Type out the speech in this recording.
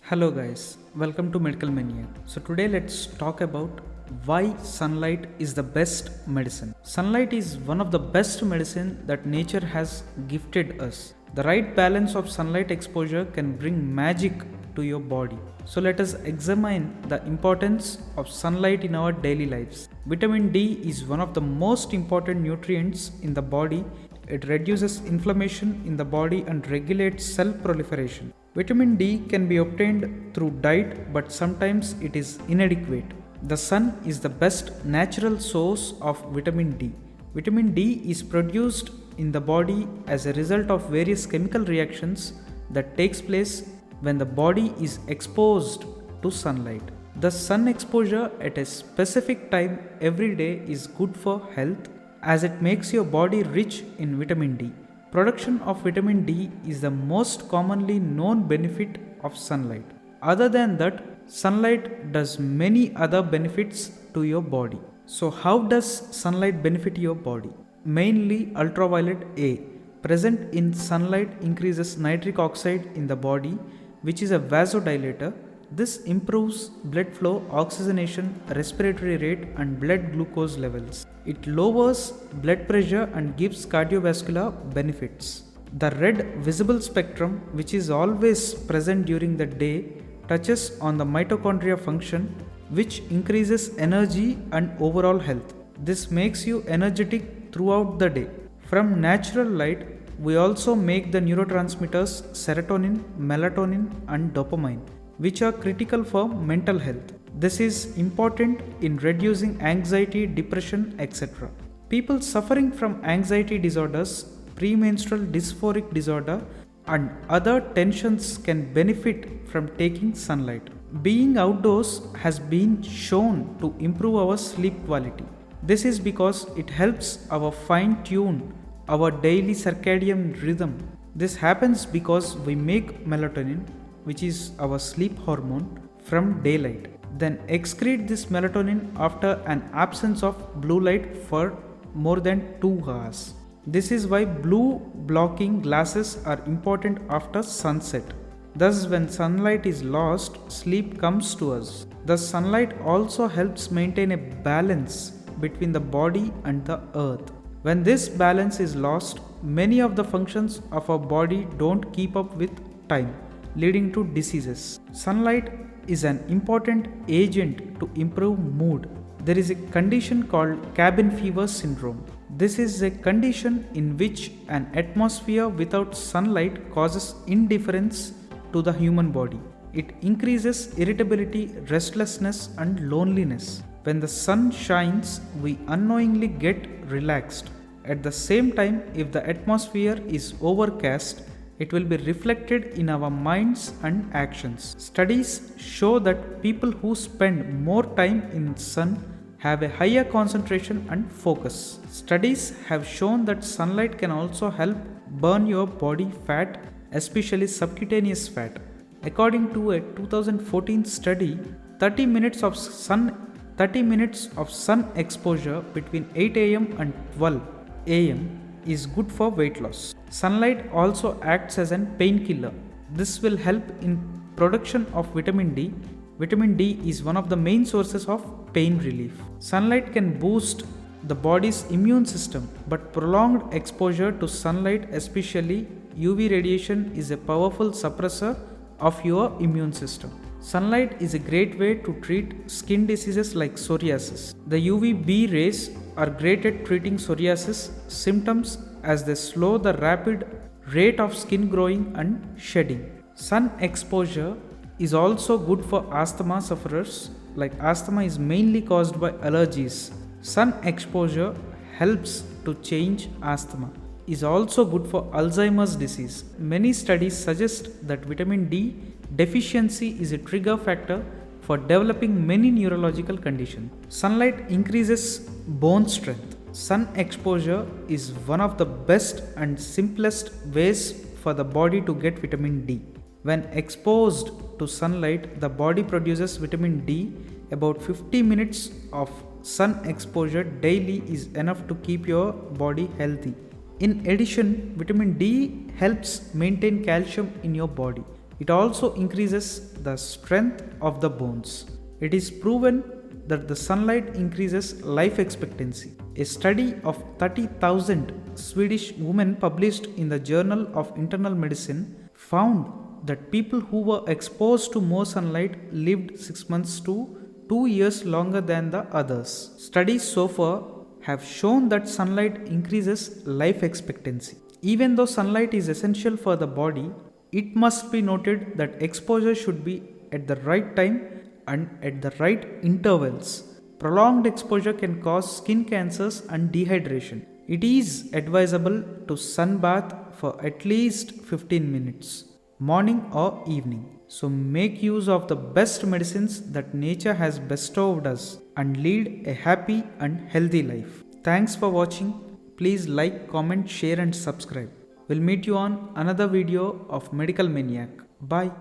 Hello guys, welcome to Medical Maniac. So today let's talk about why sunlight is the best medicine. Sunlight is one of the best medicine that nature has gifted us. The right balance of sunlight exposure can bring magic to your body. So let us examine the importance of sunlight in our daily lives. Vitamin D is one of the most important nutrients in the body. It reduces inflammation in the body and regulates cell proliferation. Vitamin D can be obtained through diet, but sometimes it is inadequate. The sun is the best natural source of vitamin D. Vitamin D is produced in the body as a result of various chemical reactions that takes place when the body is exposed to sunlight. The sun exposure at a specific time every day is good for health as it makes your body rich in vitamin D. Production of vitamin D is the most commonly known benefit of sunlight. Other than that, sunlight does many other benefits to your body. So how does sunlight benefit your body? Mainly ultraviolet A present in sunlight increases nitric oxide in the body, which is a vasodilator. This improves blood flow, oxygenation, respiratory rate and blood glucose levels. It lowers blood pressure and gives cardiovascular benefits. The red visible spectrum, which is always present during the day, touches on the mitochondria function, which increases energy and overall health. This makes you energetic throughout the day. From natural light, we also make the neurotransmitters serotonin, melatonin and dopamine, which are critical for mental health. This is important in reducing anxiety, depression, etc. People suffering from anxiety disorders, premenstrual dysphoric disorder, and other tensions can benefit from taking sunlight. Being outdoors has been shown to improve our sleep quality. This is because it helps our fine tune our daily circadian rhythm. This happens because we make melatonin, which is our sleep hormone, from daylight, then excrete this melatonin after an absence of blue light for more than 2 hours. This is why blue blocking glasses are important after sunset. Thus, when sunlight is lost, sleep comes to us. Thus, sunlight also helps maintain a balance between the body and the earth. When this balance is lost, many of the functions of our body don't keep up with time, leading to diseases. Sunlight is an important agent to improve mood. There is a condition called cabin fever syndrome. This is a condition in which an atmosphere without sunlight causes indifference to the human body. It increases irritability, restlessness, and loneliness. When the sun shines, we unknowingly get relaxed. At the same time, if the atmosphere is overcast, it will be reflected in our minds and actions. Studies show that people who spend more time in the sun have a higher concentration and focus. Studies have shown that sunlight can also help burn your body fat, especially subcutaneous fat. According to a 2014 study, 30 minutes of sun exposure between 8 am and 12 am is good for weight loss. Sunlight also acts as an painkiller. This will help in production of vitamin D. Vitamin D is one of the main sources of pain relief. Sunlight can boost the body's immune system, but prolonged exposure to sunlight, especially UV radiation, is a powerful suppressor of your immune system. Sunlight is a great way to treat skin diseases like psoriasis. The UVB rays are great at treating psoriasis symptoms as they slow the rapid rate of skin growing and shedding. Sun exposure is also good for asthma sufferers, like asthma is mainly caused by allergies. Sun exposure helps to change asthma. Is also good for Alzheimer's disease. Many studies suggest that vitamin D deficiency is a trigger factor for developing many neurological conditions. Sunlight increases bone strength. Sun exposure is one of the best and simplest ways for the body to get vitamin D. When exposed to sunlight, the body produces vitamin D. About 50 minutes of sun exposure daily is enough to keep your body healthy. In addition, vitamin D helps maintain calcium in your body. It also increases the strength of the bones. It is proven that the sunlight increases life expectancy. A study of 30,000 Swedish women published in the Journal of Internal Medicine found that people who were exposed to more sunlight lived 6 months to 2 years longer than the others. Studies so far have shown that sunlight increases life expectancy. Even though sunlight is essential for the body, it must be noted that exposure should be at the right time and at the right intervals. Prolonged exposure can cause skin cancers and dehydration. It is advisable to sunbath for at least 15 minutes, morning or evening. So make use of the best medicines that nature has bestowed us and lead a happy and healthy life. Thanks for watching. Please like, comment, share and subscribe. We'll meet you on another video of Medical Maniac. Bye.